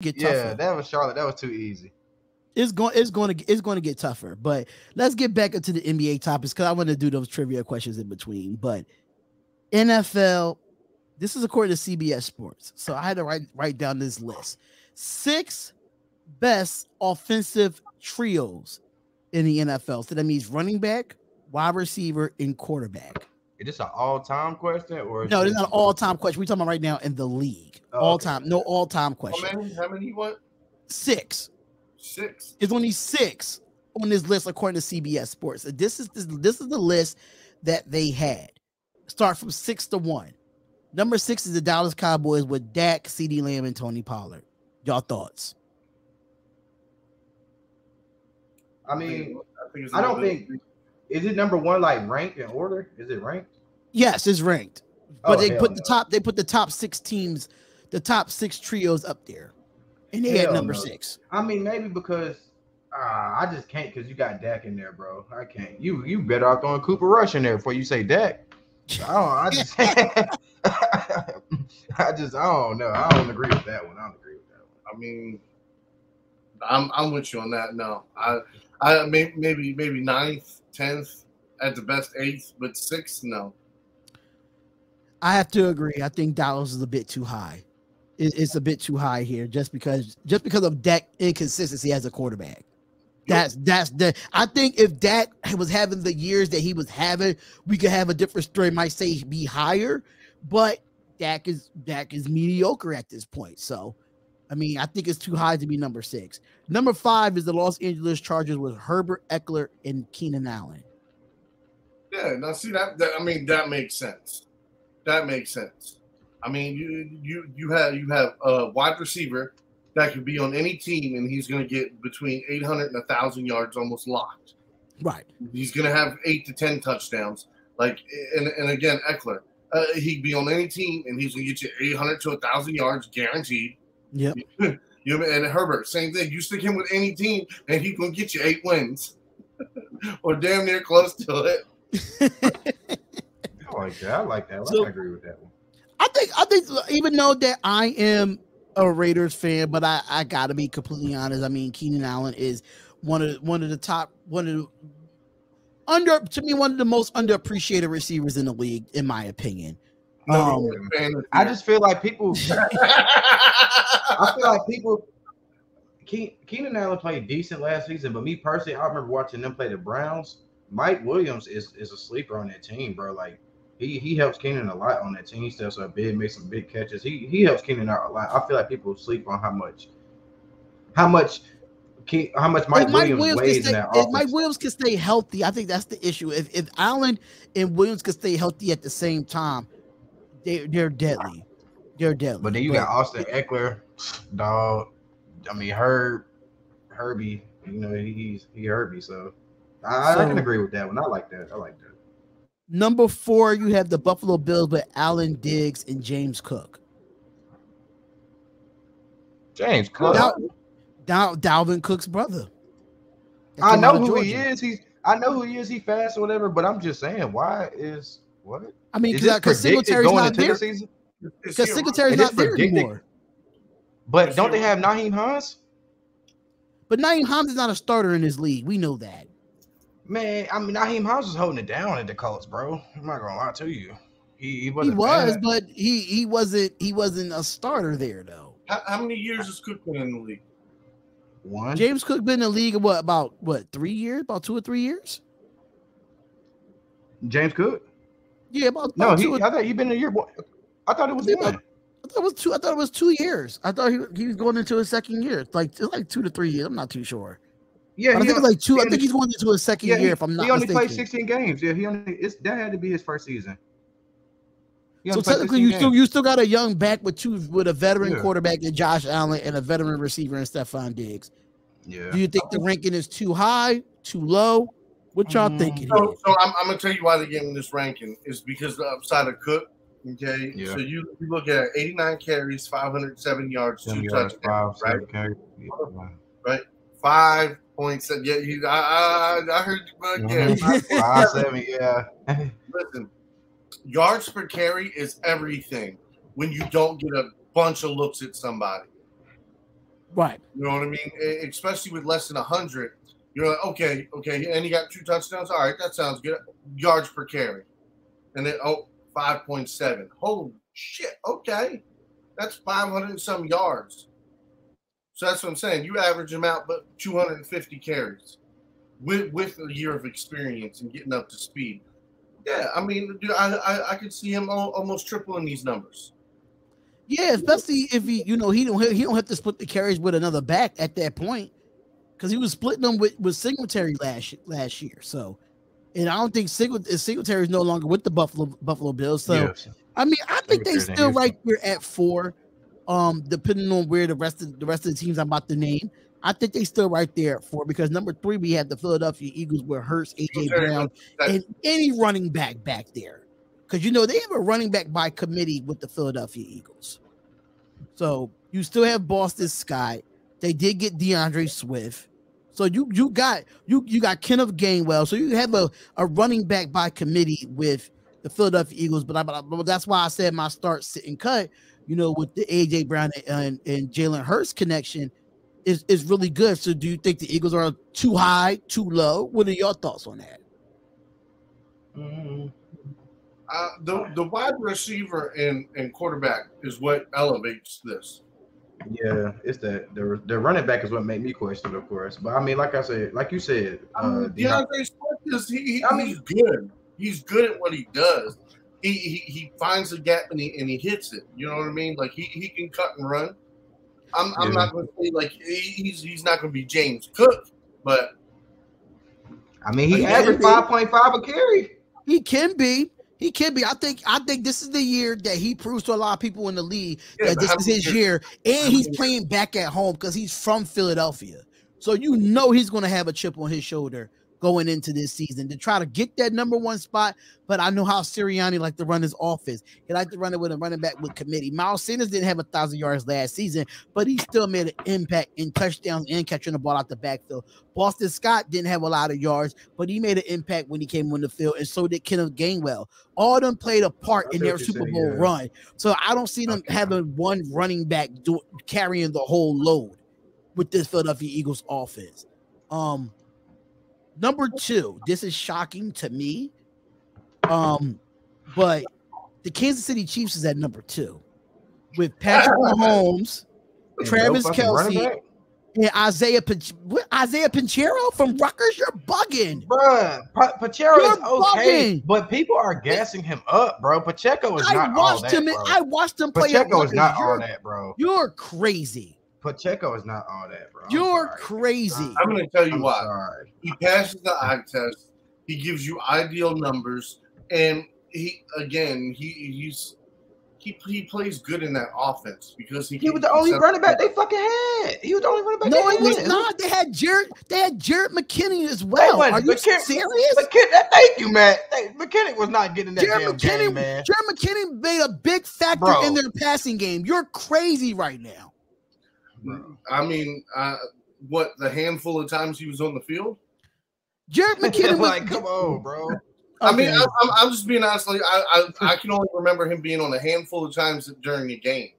get Yeah, tougher. that was Charlotte. That was too easy. It's going to get tougher. But let's get back into the NBA topics because I want to do those trivia questions in between. But NFL, this is according to CBS Sports. So I had to write down this list. 6 best offensive trios in the NFL. So that means running back, wide receiver, and quarterback. Is this an all-time question or is No, it's this not an all-time question. We're talking about right now in the league. All-time, no all-time question. How many you want? 6. 6. It's only 6 on this list according to CBS Sports. So this is the list that they had. Start from 6 to 1. Number 6 is the Dallas Cowboys with Dak, CeeDee Lamb, and Tony Pollard. Y'all thoughts? I mean, I don't think. Is it number 1 like ranked in order? Is it ranked? Yes, it's ranked. But they put the top 6 teams, the top 6 trios up there. And they had number 6. I mean, maybe because I just can't because you got Dak in there, bro. I can't. You better off throwing Cooper Rush in there before you say Dak. I don't know. I don't agree with that one. I mean, I'm with you on that. No, I maybe 9th, 10th, at the best 8th, but 6th, no. I have to agree. I think Dallas is a bit too high. It's a bit too high here, just because of Dak inconsistency as a quarterback. That's the. I think if Dak was having the years that he was having, we could have a different story. Might say be higher, but Dak is mediocre at this point. So, I mean, I think it's too high to be number 6. Number 5 is the Los Angeles Chargers with Herbert, Eckler, and Keenan Allen. Yeah, now see that I mean that makes sense. That makes sense. I mean, you have a wide receiver that could be on any team, and he's going to get between 800 and 1,000 yards almost locked. Right. He's going to have 8 to 10 touchdowns. Like, and again, Eckler, he'd be on any team, and he's going to get you 800 to 1,000 yards guaranteed. Yep. And Herbert, same thing. You stick him with any team, and he's going to get you 8 wins, or damn near close to it. I like that. I agree with that one. I think even though that I am a Raiders fan, but I gotta be completely honest. I mean, Keenan Allen is one of the most underappreciated receivers in the league, in my opinion. I just feel like people. Keenan Allen played decent last season, but me personally, I remember watching them play the Browns. Mike Williams is a sleeper on that team, bro. Like he helps Keenan a lot on that team. He steps up big, makes some big catches. He helps Keenan out a lot. I feel like people sleep on how much Mike Williams weighs in that offense. If Mike Williams can stay healthy, I think that's the issue. If Allen and Williams can stay healthy at the same time, they're deadly. They're deadly. But then you got Austin Eckler, dog. I mean Herbie. You know he Herbie. So I can agree with that one. I like that. Number 4, you have the Buffalo Bills with Allen Diggs and James Cook. James Cook. Dalvin Cook's brother. I know who he is. I know who he is. He fast or whatever. But I'm just saying, why is what? I mean, because Singletary's not there. Because Singletary's not there anymore. But don't they have Naheem Hines? But Naheem Hines is not a starter in this league. We know that. Man, I mean, Naheem Hines was holding it down at the Colts, bro. I'm not gonna lie to you. He wasn't. He was, bad. But he wasn't a starter there though. How many years has Cook been in the league? 1. James Cook been in the league about 3 years? About 2 or 3 years? James Cook? Yeah, about no. I thought he been a year. I thought it was 1. I thought it was 2. I thought it was 2 years. I thought he was going into his second year. It's like 2 to 3 years. I'm not too sure. Yeah, I think it's like 2. I think he's going into his second year. If I'm not mistaken. He only played 16 games. Yeah, that had to be his first season. So technically, you still got a young back with a veteran quarterback in Josh Allen and a veteran receiver in Stephon Diggs. Yeah. Do you think the ranking is too high, too low? What y'all thinking? So I'm gonna tell you why they're giving this ranking is because the upside of Cook. Okay, yeah. So you look at 89 carries, 507 yards, 2 touchdowns, right? Right, 5.7. Yeah, I heard you. Yeah, 5.7. Yeah. Listen, yards per carry is everything when you don't get a bunch of looks at somebody. Right. You know what I mean? Especially with less than 100. You're like, okay, and he got 2 touchdowns. All right, that sounds good. Yards per carry. And then, 5.7. Holy shit, okay. That's 500 and some yards. So that's what I'm saying. You average him out, but 250 carries with a year of experience and getting up to speed. Yeah, I mean, dude, I could see him almost tripling these numbers. Yeah, especially if he don't have to split the carries with another back at that point, because he was splitting them with Singletary last year. So, and I don't think Singletary is no longer with the Buffalo Bills. So, yes. I mean, I think they still right there at 4. Depending on where the rest of the teams I'm about to name, I think they still right there at 4, because number 3 we have the Philadelphia Eagles with Hurts, AJ Brown, and any running back there, because they have a running back by committee with the Philadelphia Eagles. So you still have Boston Scott. They did get DeAndre Swift. So you got Kenneth Gainwell. So you have a running back by committee with the Philadelphia Eagles. But that's why I said my start, sit, and cut, with the AJ Brown and Jalen Hurts connection is really good. So do you think the Eagles are too high, too low? What are your thoughts on that? The wide receiver and quarterback is what elevates this. Yeah, it's that the running back is what made me question, of course. But I mean, like you said, DeAndre Swift he's good. He's good at what he does. He finds a gap and he hits it. You know what I mean? Like he can cut and run. I'm not going to say like he's not going to be James Cook, but I mean he averaged 5.5 a carry. He can be. I think this is the year that he proves to a lot of people in the league that this is his year, and he's playing back at home because he's from Philadelphia. So he's going to have a chip on his shoulder going into this season to try to get that number 1 spot. But I know how Sirianni like to run his offense. He liked to run it with a running back with committee. Miles Sanders didn't have 1,000 yards last season, but he still made an impact in touchdowns and catching the ball out the backfield. Boston Scott didn't have a lot of yards, but he made an impact when he came on the field, and so did Kenneth Gainwell. All of them played a part in their Super Bowl run. So I don't see them having one running back carrying the whole load with this Philadelphia Eagles offense. Number 2, this is shocking to me. But the Kansas City Chiefs is at number 2 with Patrick Mahomes, Travis Kelce, and Isaiah Pinheiro from Rutgers. You're bugging, bro. Pacheco is okay, bugging. But people are gassing him up, bro. Pacheco is not all that, bro. I watched him play. Pacheco is not all that, bro. You're crazy. Pacheco is not all that, bro. You're crazy. I'm going to tell you why. Sorry. He passes the eye test. He gives you ideal numbers, and he plays good in that offense because he was the only running back they fucking had. He was the only running back. No, he was not. They had Jared McKinney as well. Are you serious? Thank you, Matt. McKinney was not getting that game, man. Jared McKinney made a big factor in their passing game. You're crazy right now. Bro. I mean, the handful of times he was on the field? Jared McKinnon was come on, bro. I mean, I'm just being honest. Like, I can only remember him being on a handful of times during the game.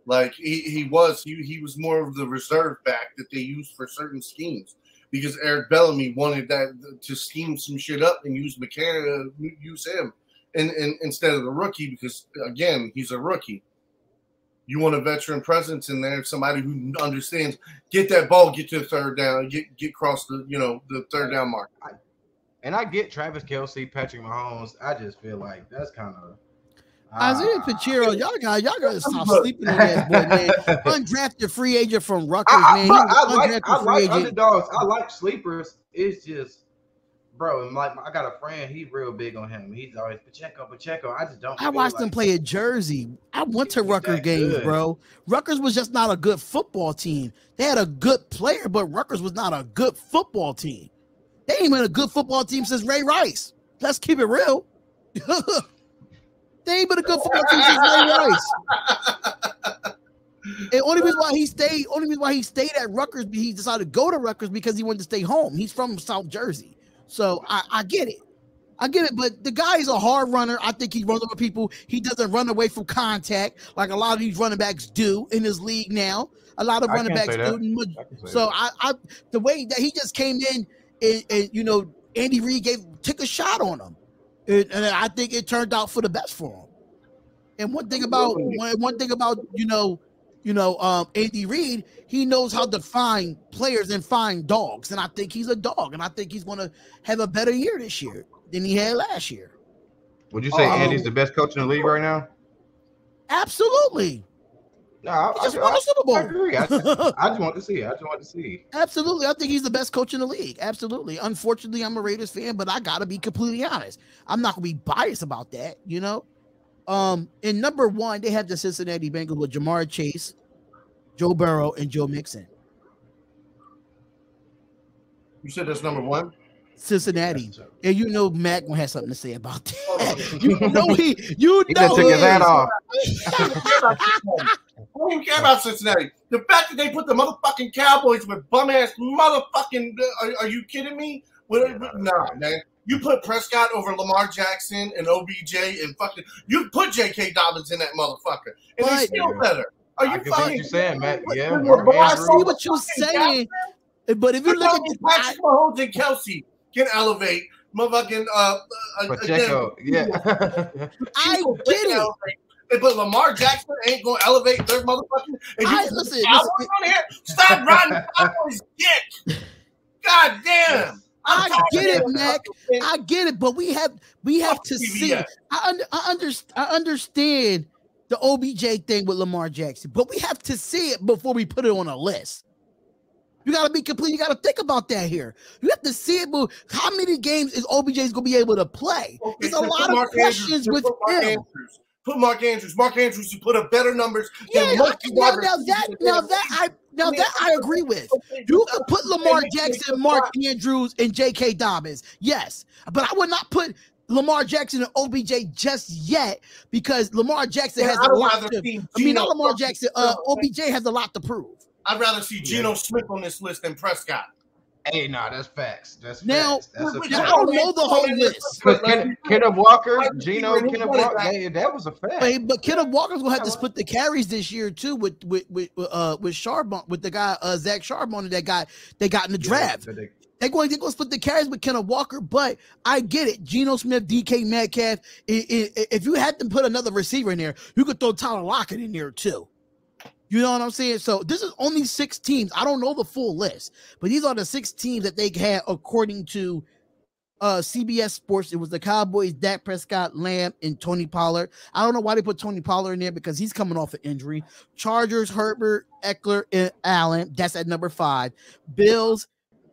Like he was more of the reserve back that they used for certain schemes because Eric Bellamy wanted that to scheme some shit up and use McCann, use him, and instead of the rookie because again he's a rookie. You want a veteran presence in there, somebody who understands. Get that ball, get to the third down, get across the third down mark. I get Travis Kelce, Patrick Mahomes. I just feel like that's kind of Isaiah Pinheiro. Y'all gotta stop sleeping on that boy, man. Undrafted free agent from Rutgers, man. I like underdogs. I like sleepers. It's just. Bro, and I got a friend. He's real big on him. He's always Pacheco. I just don't. I watched him play at Jersey. I went to Rutgers games, bro. Rutgers was just not a good football team. They had a good player, but Rutgers was not a good football team. They ain't been a good football team since Ray Rice. Let's keep it real. They ain't been a good football team since Ray Rice. And only reason why he stayed at Rutgers, he decided to go to Rutgers because he wanted to stay home. He's from South Jersey. So I get it. But the guy is a hard runner. I think he runs over people. He doesn't run away from contact like a lot of these running backs do in this league now. A lot of I running can't backs say that. do. I can say So that. The way that he just came in and you know, Andy Reid took a shot on him, and I think it turned out for the best for him. And one thing about Andy Reid, he knows how to find players and find dogs, and I think he's a dog, and I think he's going to have a better year this year than he had last year. Would you say Andy's the best coach in the league right now? Absolutely. No, I agree. I just want to see. Absolutely. I think he's the best coach in the league. Absolutely. Unfortunately, I'm a Raiders fan, but I got to be completely honest. I'm not going to be biased about that, you know? In number 1, they have the Cincinnati Bengals with Jamar Chase, Joe Burrow, and Joe Mixon. You said that's number 1? Cincinnati. And you know Mac gonna have something to say about that. you know he took his hat off. I don't even care about Cincinnati. The fact that they put the motherfucking Cowboys with bum ass motherfucking are you kidding me? Nah, man. You put Prescott over Lamar Jackson and OBJ and fucking you put J.K. Dobbins in that motherfucker. And they still better. Are you fucking what you're saying, Matt? Yeah, I see what you're saying. But if you look at Patrick Mahomes and Kelsey can elevate motherfucking Pacheco, yeah. I get it. But Lamar Jackson ain't gonna elevate their motherfucking. Listen. Stop riding Cowboys dick. God damn. I get it, Mac. I get it, but we have to see it. I understand the OBJ thing with Lamar Jackson, but we have to see it before we put it on a list. You got to be complete. You got to think about that here. You have to see it. How many games is OBJ going to be able to play? Okay, there's a lot of questions with him. Put Mark Andrews. Mark Andrews to put up better numbers. Yeah, now that I agree with. You can put Lamar Jackson, Mark Andrews, and J.K. Dobbins. Yes, but I would not put Lamar Jackson and OBJ just yet because Lamar Jackson has a lot not Lamar Jackson. OBJ has a lot to prove. I'd rather see Geno Smith on this list than Prescott. Hey, that's facts. That's now, facts. That's I don't know the whole list. Kenneth Walker, Kenneth Walker, that was a fact. But Kenneth Walker's gonna have to split the carries this year too with Charbonnet, with the guy Zach Charbonnet that got in the draft. They're going to split the carries with Kenneth Walker, but I get it. Geno Smith, DK Metcalf. If you had to put another receiver in there, you could throw Tyler Lockett in there too. You know what I'm saying? So this is only 6 teams. I don't know the full list, but these are the 6 teams that they had according to CBS Sports. It was the Cowboys, Dak Prescott, Lamb, and Tony Pollard. I don't know why they put Tony Pollard in there because he's coming off an injury. Chargers, Herbert, Eckler, and Allen. That's at number 5. Bills,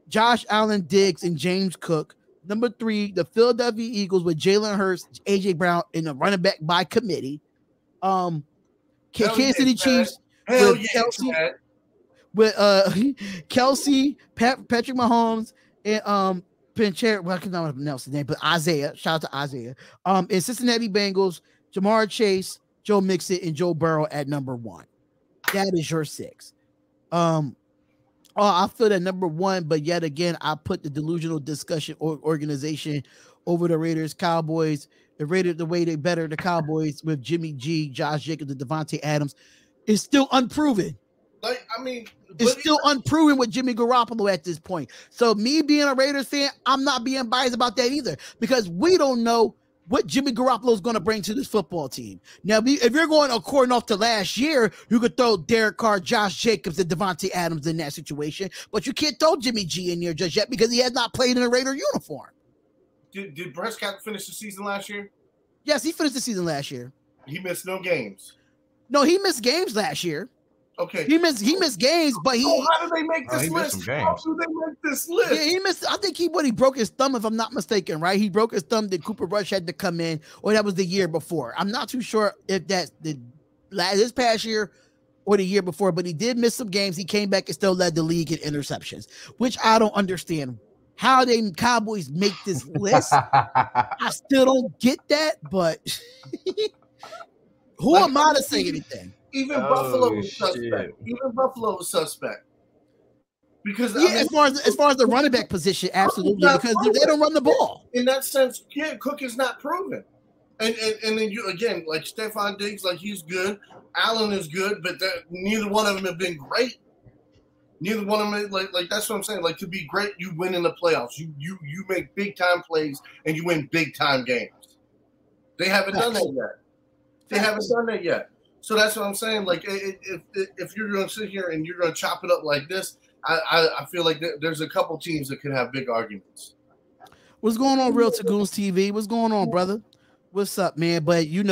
Josh Allen, Diggs, and James Cook. Number 3, the Philadelphia Eagles with Jalen Hurts, AJ Brown, and the running back by committee. Kansas City Chiefs. Kelsey, Patrick Mahomes, and Pincher. Well, I cannot pronounce his name, but Isaiah. Shout out to Isaiah. And Cincinnati Bengals, Jamar Chase, Joe Mixon, and Joe Burrow at number 1. That is your 6. I feel that number 1, but yet again, I put the delusional discussion organization over the Raiders, Cowboys. The Raiders, the way they better the Cowboys with Jimmy G, Josh Jacobs, and Devontae Adams. Is still unproven. It's still unproven with Jimmy Garoppolo at this point. So me being a Raiders fan, I'm not being biased about that either because we don't know what Jimmy Garoppolo is going to bring to this football team. Now, if you're going according off to last year, you could throw Derek Carr, Josh Jacobs, and Devontae Adams in that situation, but you can't throw Jimmy G in there just yet because he has not played in a Raider uniform. Did Prescott finish the season last year? Yes, he finished the season last year. He missed no games. No, he missed games last year. Okay. He missed games, but how do they make this list? How do they make this list? Yeah, he missed. I think he broke his thumb, if I'm not mistaken, right? He broke his thumb. That Cooper Rush had to come in, or that was the year before. I'm not too sure if that's this past year or the year before, but he did miss some games. He came back and still led the league in interceptions, which I don't understand how they Cowboys make this list. I still don't get that, but who am I to say anything? Even Buffalo was suspect. Even Buffalo was suspect. Because as far as the running back position, absolutely, because they don't run the ball. In that sense, Cook is not proven. And then you again, like Stephon Diggs, like he's good. Allen is good, but neither one of them have been great. Neither one of them, like that's what I'm saying. Like, to be great, you win in the playoffs. You make big time plays and you win big time games. They haven't done that yet. They haven't done that yet. So that's what I'm saying. Like, if you're going to sit here and you're going to chop it up like this, I feel like there's a couple teams that could have big arguments. What's going on, Real Tagoons TV? What's going on, brother? What's up, man? But you know.